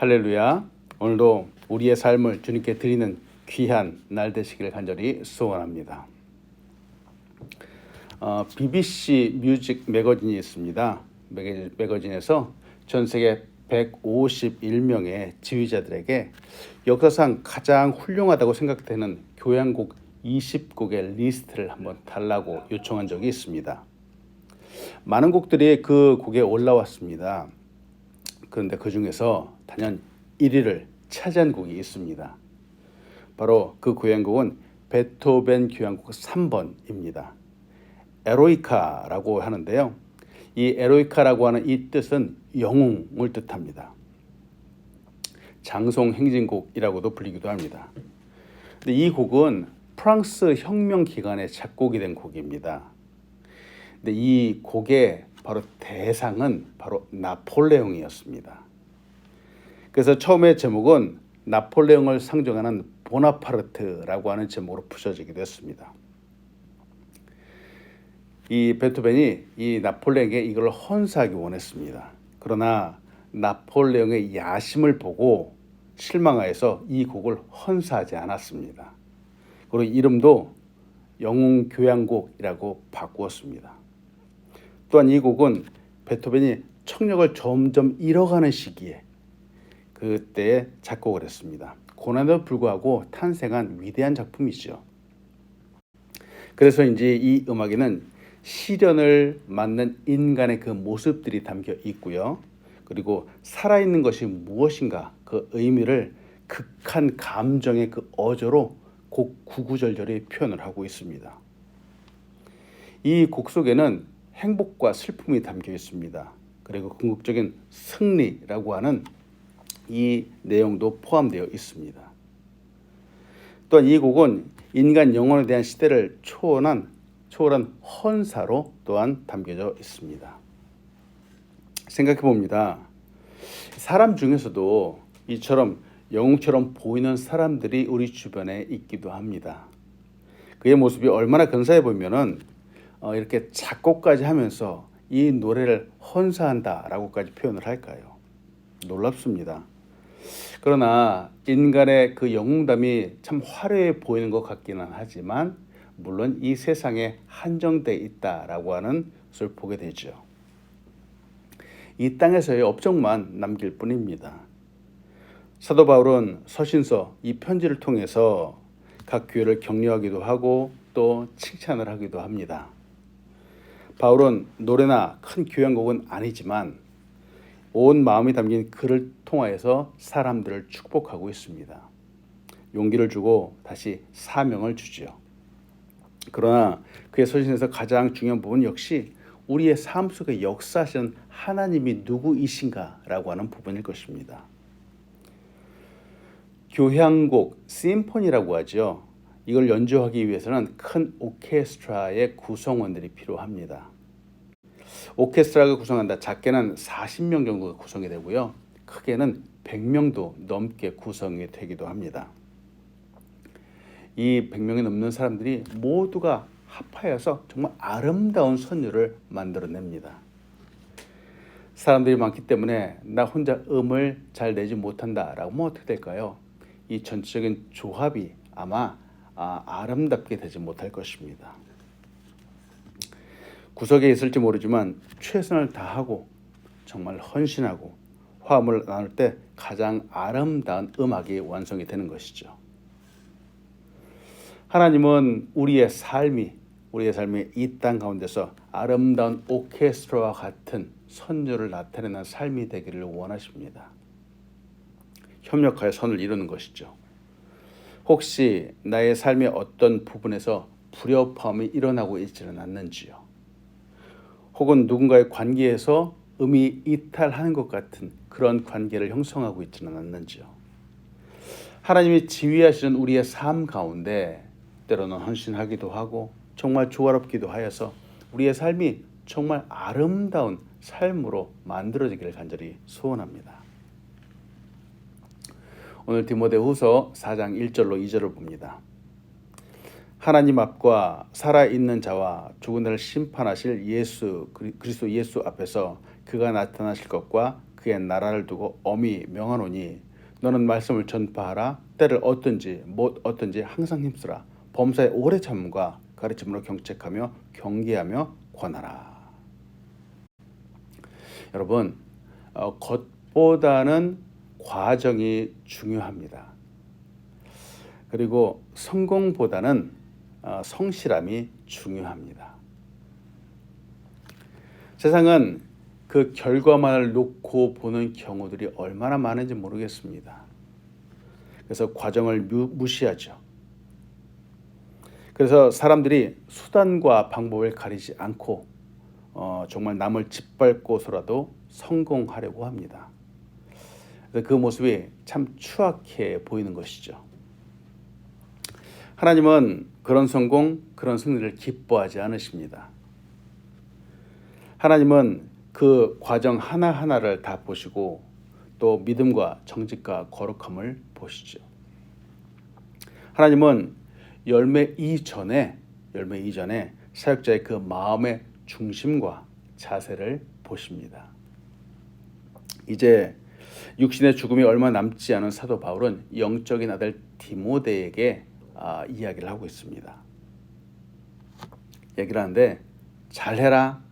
할렐루야. 오늘도 우리의 삶을 주님께 드리는 귀한 날 되시길 간절히 소원합니다. BBC 뮤직 매거진이 있습니다. 매거진에서 전 세계 151명의 지휘자들에게 역사상 가장 훌륭하다고 생각되는 교향곡 20곡의 리스트를 한번 달라고 요청한 적이 있습니다. 많은 곡들이 그 곡에 올라왔습니다. 그런데 그 중에서 단연 1위를 차지한 곡이 있습니다. 바로 그 교향곡은 베토벤 교향곡 3번입니다. 에로이카라고 하는데요. 이 에로이카라고 하는 이 뜻은 영웅을 뜻합니다. 장송 행진곡이라고도 불리기도 합니다. 근데 이 곡은 프랑스 혁명 기간에 작곡이 된 곡입니다. 근데 이 곡의 바로 대상은 바로 나폴레옹이었습니다. 그래서 처음에 제목은 나폴레옹을 상징하는 보나파르트라고 하는 제목으로 붙여지기도 했습니다. 이 베토벤이 이 나폴레옹에게 이걸 헌사하기 원했습니다. 그러나 나폴레옹의 야심을 보고 실망하여서 이 곡을 헌사하지 않았습니다. 그리고 이름도 영웅 교향곡이라고 바꾸었습니다. 또한 이 곡은 베토벤이 청력을 점점 잃어가는 시기에 그때 작곡을 했습니다. 고난에도 불구하고 탄생한 위대한 작품이죠. 그래서 이제 이 음악에는 시련을 맞는 인간의 그 모습들이 담겨 있고요. 그리고 살아있는 것이 무엇인가 그 의미를 극한 감정의 그 어조로 곡 구구절절히 표현을 하고 있습니다. 이 곡 속에는 행복과 슬픔이 담겨 있습니다. 그리고 궁극적인 승리라고 하는 이 내용도 포함되어 있습니다. 또한 이 곡은 인간 영혼에 대한 시대를 초월한 헌사로 또한 담겨져 있습니다. 생각해 봅니다. 사람 중에서도 이처럼 영웅처럼 보이는 사람들이 우리 주변에 있기도 합니다. 그의 모습이 얼마나 근사해 보면은 이렇게 작곡까지 하면서 이 노래를 헌사한다라고까지 표현을 할까요? 놀랍습니다. 그러나 인간의 그 영웅담이 참 화려해 보이는 것 같기는 하지만 물론 이 세상에 한정돼 있다라고 하는 것을 보게 되죠. 이 땅에서의 업적만 남길 뿐입니다. 사도 바울은 서신서 이 편지를 통해서 각 교회를 격려하기도 하고 또 칭찬을 하기도 합니다. 바울은 노래나 큰 교향곡은 아니지만 온 마음이 담긴 글을 통하여서 사람들을 축복하고 있습니다. 용기를 주고 다시 사명을 주지요. 그러나 그의 서신에서 가장 중요한 부분 역시 우리의 삶 속에 역사하시는 하나님이 누구이신가라고 하는 부분일 것입니다. 교향곡, 심포니라고 하죠. 이걸 연주하기 위해서는 큰 오케스트라의 구성원들이 필요합니다. 오케스트라가 구성한다. 작게는 40명 정도가 구성이 되고요. 크게는 100명도 넘게 구성이 되기도 합니다. 이 100명이 넘는 사람들이 모두가 합하여서 정말 아름다운 선율을 만들어냅니다. 사람들이 많기 때문에 나 혼자 음을 잘 내지 못한다라고 하면 어떻게 될까요? 이 전체적인 조합이 아마 아름답게 되지 못할 것입니다. 구석에 있을지 모르지만 최선을 다하고 정말 헌신하고 화음을 나눌 때 가장 아름다운 음악이 완성이 되는 것이죠. 하나님은 우리의 삶이 이 땅 가운데서 아름다운 오케스트라와 같은 선율을 나타내는 삶이 되기를 원하십니다. 협력하여 선을 이루는 것이죠. 혹시 나의 삶의 어떤 부분에서 불협화음이 일어나고 있지는 않는지요? 혹은 누군가의 관계에서 음이 이탈하는 것 같은 그런 관계를 형성하고 있지는 않는지요? 하나님이 지휘하시는 우리의 삶 가운데 때로는 헌신하기도 하고 정말 조화롭기도 하여서 우리의 삶이 정말 아름다운 삶으로 만들어지기를 간절히 소원합니다. 오늘 디모데후서 4장 1절로 2절을 봅니다. 하나님 앞과 살아있는 자와 죽은 자를 심판하실 그리스도 예수 앞에서 그가 나타나실 것과 그의 나라를 두고 엄히 명하노니 너는 말씀을 전파하라. 때를 얻든지 못 얻든지 항상 힘쓰라. 범사의 오래 참음과 가르침으로 경책하며 경계하며 권하라. 여러분, 겉보다는 과정이 중요합니다. 그리고 성공보다는 성실함이 중요합니다. 세상은 그 결과만을 놓고 보는 경우들이 얼마나 많은지 모르겠습니다. 그래서 과정을 무시하죠. 그래서 사람들이 수단과 방법을 가리지 않고 정말 남을 짓밟고서라도 성공하려고 합니다. 그래서 그 모습이 참 추악해 보이는 것이죠. 하나님은 그런 성공, 그런 승리를 기뻐하지 않으십니다. 하나님은 그 과정 하나하나를 다 보시고 또 믿음과 정직과 거룩함을 보시죠. 하나님은 열매 이전에 사역자의 그 마음의 중심과 자세를 보십니다. 이제 육신의 죽음이 얼마 남지 않은 사도 바울은 영적인 아들 디모데에게 이야기를 하고 있습니다. 얘기를 하는데 잘해라,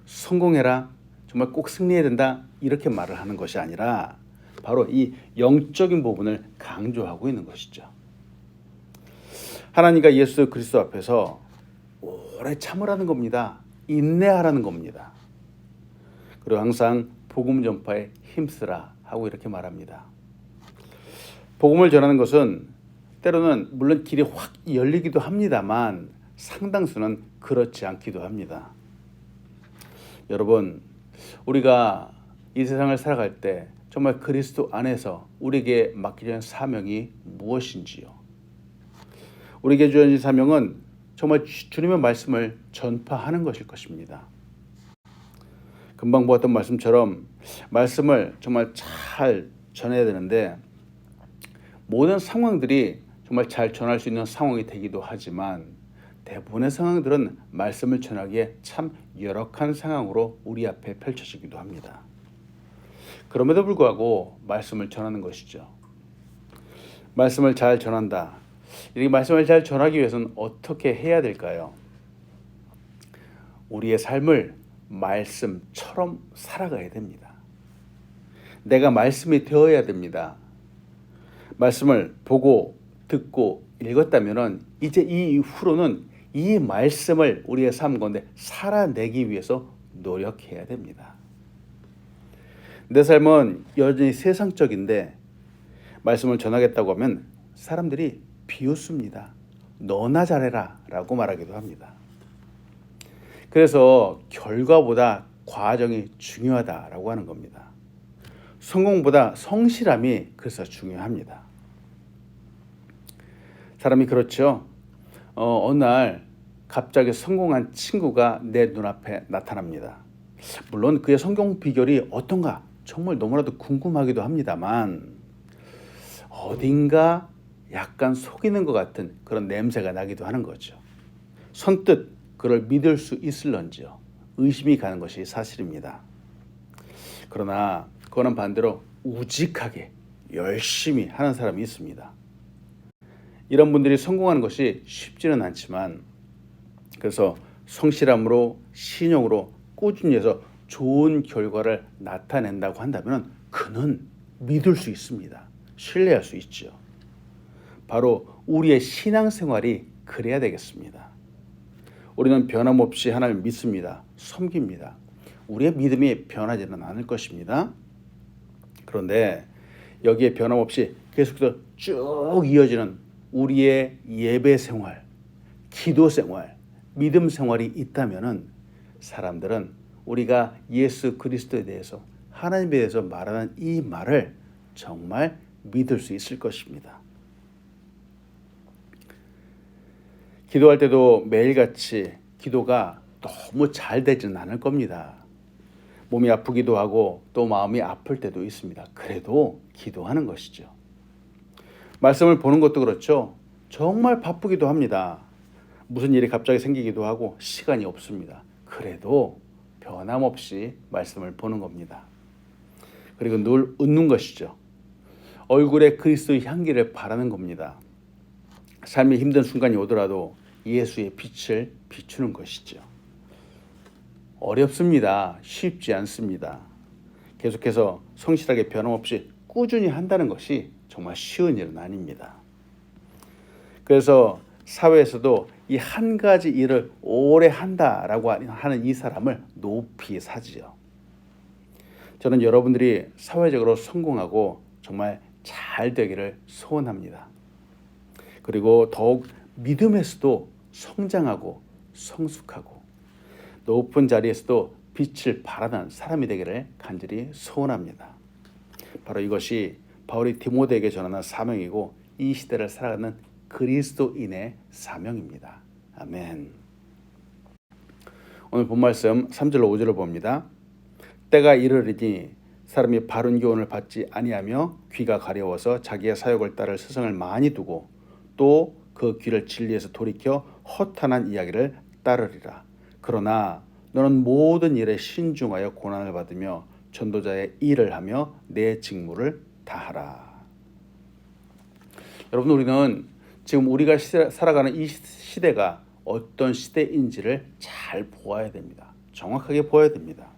성공해라, 정말 꼭 승리해야 된다 이렇게 말을 하는 것이 아니라 바로 이 영적인 부분을 강조하고 있는 것이죠. 하나님과 예수 그리스도 앞에서 오래 참으라는 겁니다. 인내하라는 겁니다. 그리고 항상 복음 전파에 힘쓰라 하고 이렇게 말합니다. 복음을 전하는 것은 때로는 물론 길이 확 열리기도 합니다만 상당수는 그렇지 않기도 합니다. 여러분, 우리가 이 세상을 살아갈 때 정말 그리스도 안에서 우리에게 맡겨진 사명이 무엇인지요? 우리에게 주어진 사명은 정말 주님의 말씀을 전파하는 것일 것입니다. 금방 보았던 말씀처럼 말씀을 정말 잘 전해야 되는데 모든 상황들이 정말 잘 전할 수 있는 상황이 되기도 하지만 대부분의 상황들은 말씀을 전하기에 참 열악한 상황으로 우리 앞에 펼쳐지기도 합니다. 그럼에도 불구하고 말씀을 전하는 것이죠. 말씀을 잘 전한다. 이 말씀을 잘 전하기 위해서는 어떻게 해야 될까요? 우리의 삶을 말씀처럼 살아가야 됩니다. 내가 말씀이 되어야 됩니다. 말씀을 보고 듣고 읽었다면 이제 이후로는 이 말씀을 우리의 삶 가운데 살아내기 위해서 노력해야 됩니다. 내 삶은 여전히 세상적인데 말씀을 전하겠다고 하면 사람들이 비웃습니다. 너나 잘해라 라고 말하기도 합니다. 그래서 결과보다 과정이 중요하다라고 하는 겁니다. 성공보다 성실함이 그래서 중요합니다. 사람이 그렇죠. 어느 날 갑자기 성공한 친구가 내 눈앞에 나타납니다. 물론 그의 성공 비결이 어떤가 정말 너무나도 궁금하기도 합니다만 어딘가 약간 속이는 것 같은 그런 냄새가 나기도 하는 거죠. 선뜻 그를 믿을 수 있을런지요. 의심이 가는 것이 사실입니다. 그러나 그거는 반대로 우직하게 열심히 하는 사람이 있습니다. 이런 분들이 성공하는 것이 쉽지는 않지만 그래서 성실함으로 신용으로 꾸준히 해서 좋은 결과를 나타낸다고 한다면 그는 믿을 수 있습니다. 신뢰할 수 있죠. 바로 우리의 신앙생활이 그래야 되겠습니다. 우리는 변함없이 하나님을 믿습니다. 섬깁니다. 우리의 믿음이 변하지는 않을 것입니다. 그런데 여기에 변함없이 계속해서 쭉 이어지는 우리의 예배 생활, 기도 생활, 믿음 생활이 있다면은 사람들은 우리가 예수 그리스도에 대해서 하나님에 대해서 말하는 이 말을 정말 믿을 수 있을 것입니다. 기도할 때도 매일같이 기도가 너무 잘 되지는 않을 겁니다. 몸이 아프기도 하고 또 마음이 아플 때도 있습니다. 그래도 기도하는 것이죠. 말씀을 보는 것도 그렇죠. 정말 바쁘기도 합니다. 무슨 일이 갑자기 생기기도 하고 시간이 없습니다. 그래도 변함없이 말씀을 보는 겁니다. 그리고 늘 웃는 것이죠. 얼굴에 그리스도의 향기를 바라는 겁니다. 삶이 힘든 순간이 오더라도 예수의 빛을 비추는 것이죠. 어렵습니다. 쉽지 않습니다. 계속해서 성실하게 변함없이 꾸준히 한다는 것이 정말 쉬운 일은 아닙니다. 그래서 사회에서도 이 한 가지 일을 오래 한다라고 하는 이 사람을 높이 사지요. 저는 여러분들이 사회적으로 성공하고 정말 잘 되기를 소원합니다. 그리고 더욱 믿음에서도 성장하고 성숙하고 높은 자리에서도 빛을 발하는 사람이 되기를 간절히 소원합니다. 바로 이것이 바울이 디모데에게 전하는 사명이고 이 시대를 살아가는 그리스도인의 사명입니다. 아멘. 오늘 본 말씀 3절로 5절을 봅니다. 때가 이르리니 사람이 바른 교훈을 받지 아니하며 귀가 가려워서 자기의 사욕을 따를 스승을 많이 두고 또 그 귀를 진리에서 돌이켜 허탄한 이야기를 따르리라. 그러나 너는 모든 일에 신중하여 고난을 받으며 전도자의 일을 하며 내 직무를 다하라. 여러분, 우리는 지금 우리가 살아가는 이 시대가 어떤 시대인지를 잘 보아야 됩니다. 정확하게 보아야 됩니다.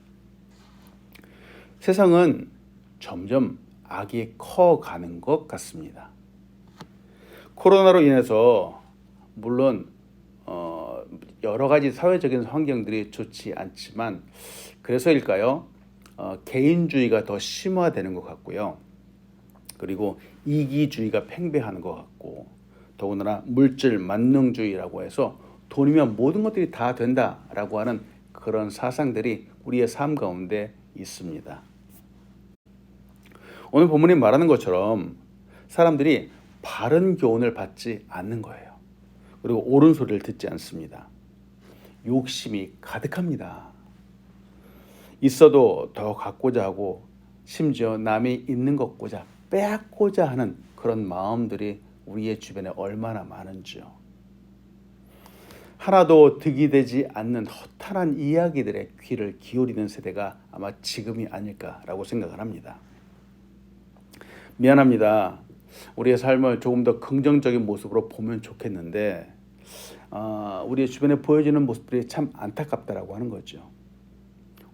세상은 점점 악이 커가는 것 같습니다. 코로나로 인해서 물론 여러 가지 사회적인 환경들이 좋지 않지만 그래서일까요? 개인주의가 더 심화되는 것 같고요. 그리고 이기주의가 팽배하는 것 같고 더군다나 물질 만능주의라고 해서 돈이면 모든 것들이 다 된다라고 하는 그런 사상들이 우리의 삶 가운데 있습니다. 오늘 본문이 말하는 것처럼 사람들이 바른 교훈을 받지 않는 거예요. 그리고 옳은 소리를 듣지 않습니다. 욕심이 가득합니다. 있어도 더 갖고자 하고 심지어 남이 있는 것고자 빼앗고자 하는 그런 마음들이 우리의 주변에 얼마나 많은지요. 하나도 득이 되지 않는 허탄한 이야기들의 귀를 기울이는 세대가 아마 지금이 아닐까라고 생각을 합니다. 미안합니다. 우리의 삶을 조금 더 긍정적인 모습으로 보면 좋겠는데 우리의 주변에 보여지는 모습들이 참 안타깝다라고 하는 거죠.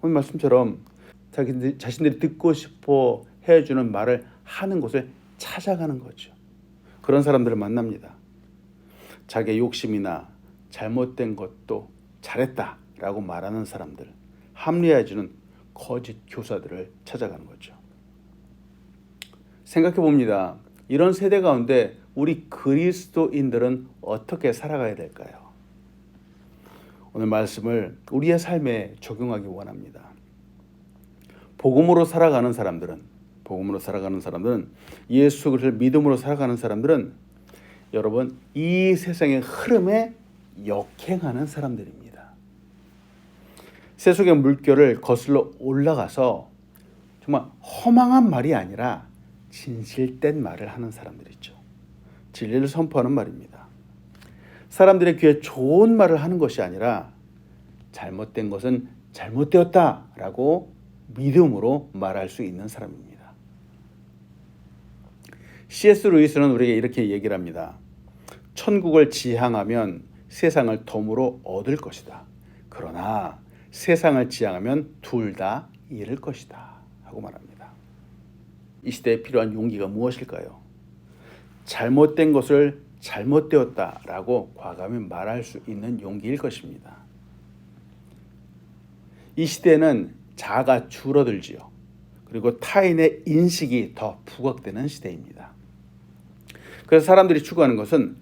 오늘 말씀처럼 자신들이 듣고 싶어 해주는 말을 하는 곳을 찾아가는 거죠. 그런 사람들을 만납니다. 자기의 욕심이나 잘못된 것도 잘했다라고 말하는 사람들, 합리화해주는 거짓 교사들을 찾아가는 거죠. 생각해 봅니다. 이런 세대 가운데 우리 그리스도인들은 어떻게 살아가야 될까요? 오늘 말씀을 우리의 삶에 적용하기 원합니다. 복음으로 살아가는 사람들은 예수 그리스도를 믿음으로 살아가는 사람들은 여러분 이 세상의 흐름에 역행하는 사람들입니다. 세속의 물결을 거슬러 올라가서 정말 허망한 말이 아니라 진실된 말을 하는 사람들이죠. 진리를 선포하는 말입니다. 사람들의 귀에 좋은 말을 하는 것이 아니라 잘못된 것은 잘못되었다라고 믿음으로 말할 수 있는 사람입니다. C.S. 루이스는 우리에게 이렇게 얘기를 합니다. 천국을 지향하면 세상을 덤으로 얻을 것이다. 그러나 세상을 지향하면 둘 다 잃을 것이다 하고 말합니다. 이 시대에 필요한 용기가 무엇일까요? 잘못된 것을 잘못되었다라고 과감히 말할 수 있는 용기일 것입니다. 이 시대는 자아가 줄어들지요. 그리고 타인의 인식이 더 부각되는 시대입니다. 그래서 사람들이 추구하는 것은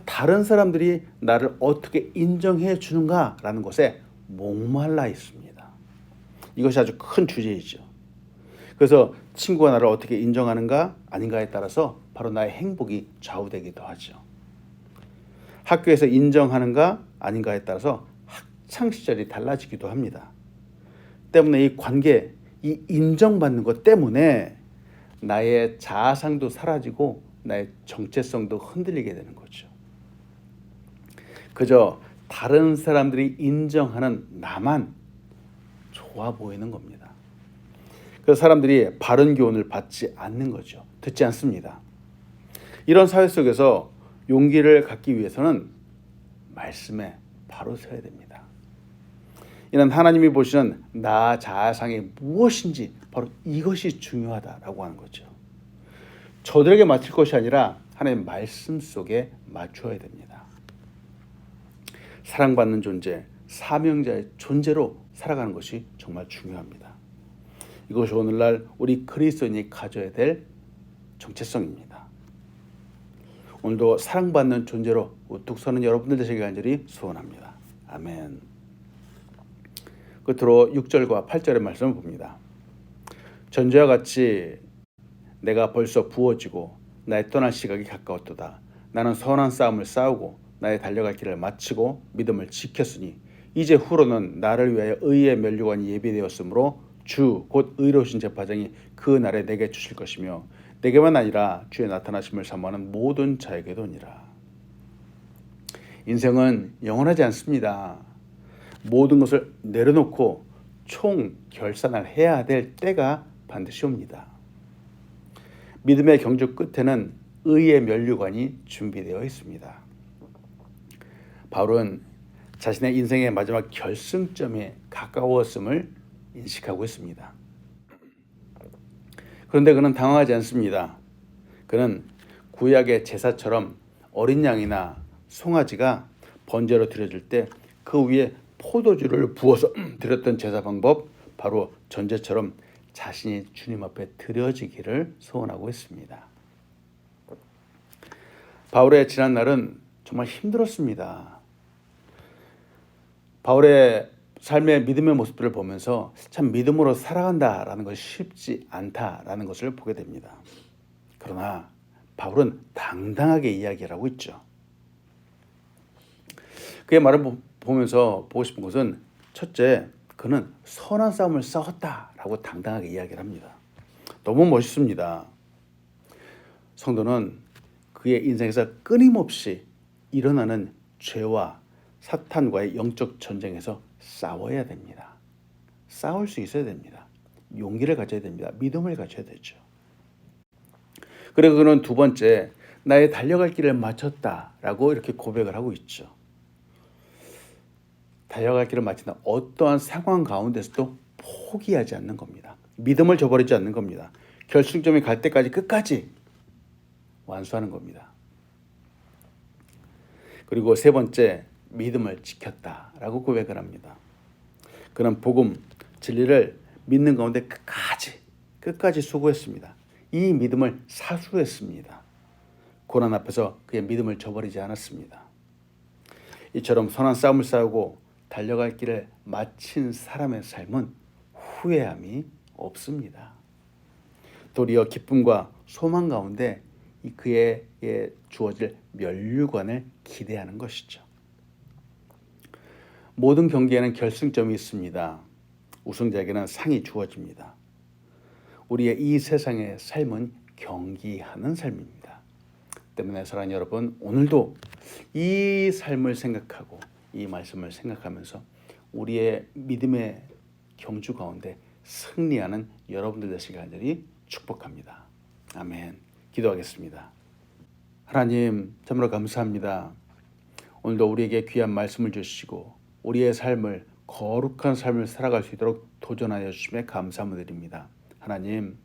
다른 사람들이 나를 어떻게 인정해 주는가라는 것에 목말라 있습니다. 이것이 아주 큰 주제이죠. 그래서 친구가 나를 어떻게 인정하는가 아닌가에 따라서 바로 나의 행복이 좌우되기도 하죠. 학교에서 인정하는가 아닌가에 따라서 학창시절이 달라지기도 합니다. 때문에 이 관계, 이 인정받는 것 때문에 나의 자아상도 사라지고 나의 정체성도 흔들리게 되는 거죠. 그저 다른 사람들이 인정하는 나만 좋아 보이는 겁니다. 그 사람들이 바른 교훈을 받지 않는 거죠. 듣지 않습니다. 이런 사회 속에서 용기를 갖기 위해서는 말씀에 바로 서야 됩니다. 이는 하나님이 보시는 나 자아상이 무엇인지 바로 이것이 중요하다라고 하는 거죠. 저들에게 맞출 것이 아니라 하나님의 말씀 속에 맞춰야 됩니다. 사랑받는 존재, 사명자의 존재로 살아가는 것이 정말 중요합니다. 이것이 오늘날 우리 그리스도인이 가져야 될 정체성입니다. 오늘도 사랑받는 존재로 우뚝 서는 여러분들 되시길 간절히 소원합니다. 아멘. 끝으로 6절과 8절의 말씀을 봅니다. 전제와 같이 내가 벌써 부어지고 나의 떠날 시각이 가까웠도다. 나는 선한 싸움을 싸우고 나의 달려갈 길을 마치고 믿음을 지켰으니 이제 후로는 나를 위하여 의의 면류관이 예비되었으므로 주 곧 의로우신 제사장이 그 날에 내게 주실 것이며 내게만 아니라 주의 나타나심을 사모하는 모든 자에게도니라. 인생은 영원하지 않습니다. 모든 것을 내려놓고 총결산을 해야 될 때가 반드시 옵니다. 믿음의 경주 끝에는 의의 면류관이 준비되어 있습니다. 바울은 자신의 인생의 마지막 결승점에 가까웠음을 인식하고 있습니다. 그런데 그는 당황하지 않습니다. 그는 구약의 제사처럼 어린 양이나 송아지가 번제로 드려질 때 그 위에 포도주를 부어서 드렸던 제사 방법, 바로 전제처럼 자신이 주님 앞에 드려지기를 소원하고 있습니다. 바울의 지난 날은 정말 힘들었습니다. 바울의 삶의 믿음의 모습들을 보면서 참 믿음으로 살아간다라는 것이 쉽지 않다라는 것을 보게 됩니다. 그러나 바울은 당당하게 이야기를 하고 있죠. 그의 말을 보면서 보고 싶은 것은, 첫째, 그는 선한 싸움을 싸웠다라고 당당하게 이야기를 합니다. 너무 멋있습니다. 성도는 그의 인생에서 끊임없이 일어나는 죄와 사탄과의 영적 전쟁에서 싸워야 됩니다. 싸울 수 있어야 됩니다. 용기를 가져야 됩니다. 믿음을 가져야 되죠. 그리고 그는 두 번째, 나의 달려갈 길을 마쳤다라고 이렇게 고백을 하고 있죠. 달려갈 길을 마친다. 어떠한 상황 가운데서도 포기하지 않는 겁니다. 믿음을 저버리지 않는 겁니다. 결승점에 갈 때까지 끝까지 완수하는 겁니다. 그리고 세 번째, 믿음을 지켰다라고 고백을 합니다. 그는 복음, 진리를 믿는 가운데 끝까지 수고했습니다. 이 믿음을 사수했습니다. 고난 앞에서 그의 믿음을 저버리지 않았습니다. 이처럼 선한 싸움을 싸우고 달려갈 길을 마친 사람의 삶은 후회함이 없습니다. 도리어 기쁨과 소망 가운데 그에게 주어질 면류관을 기대하는 것이죠. 모든 경기에는 결승점이 있습니다. 우승자에게는 상이 주어집니다. 우리의 이 세상의 삶은 경기하는 삶입니다. 때문에 사랑하는 여러분, 오늘도 이 삶을 생각하고 이 말씀을 생각하면서 우리의 믿음의 경주 가운데 승리하는 여러분들 되시길 간절히 축복합니다. 아멘. 기도하겠습니다. 하나님, 참으로 감사합니다. 오늘도 우리에게 귀한 말씀을 주시고 우리의 삶을, 거룩한 삶을 살아갈 수 있도록 도전하여 주심에 감사함을 드립니다. 하나님,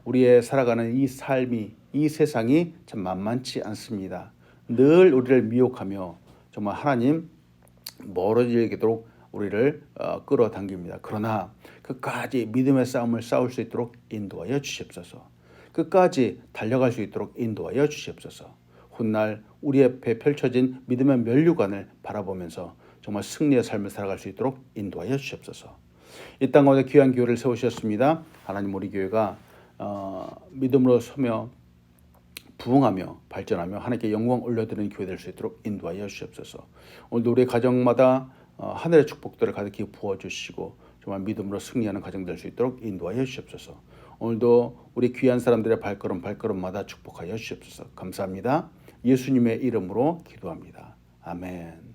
우리의 살아가는 이 삶이, 이 세상이 참 만만치 않습니다. 늘 우리를 미혹하며 정말 하나님 멀어지도록 우리를 끌어당깁니다. 그러나 끝까지 믿음의 싸움을 싸울 수 있도록 인도하여 주시옵소서. 끝까지 달려갈 수 있도록 인도하여 주시옵소서. 훗날 우리 앞에 펼쳐진 믿음의 면류관을 바라보면서 정말 승리의 삶을 살아갈 수 있도록 인도하여 주시옵소서. 이 땅 가운데 귀한 교회를 세우셨습니다. 하나님, 우리 교회가 믿음으로 서며 부흥하며 발전하며 하나님께 영광 올려드리는 교회 될 수 있도록 인도하여 주시옵소서. 오늘도 우리 가정마다 하늘의 축복들을 가득히 부어주시고 정말 믿음으로 승리하는 가정 될 수 있도록 인도하여 주시옵소서. 오늘도 우리 귀한 사람들의 발걸음마다 축복하여 주시옵소서. 감사합니다. 예수님의 이름으로 기도합니다. 아멘.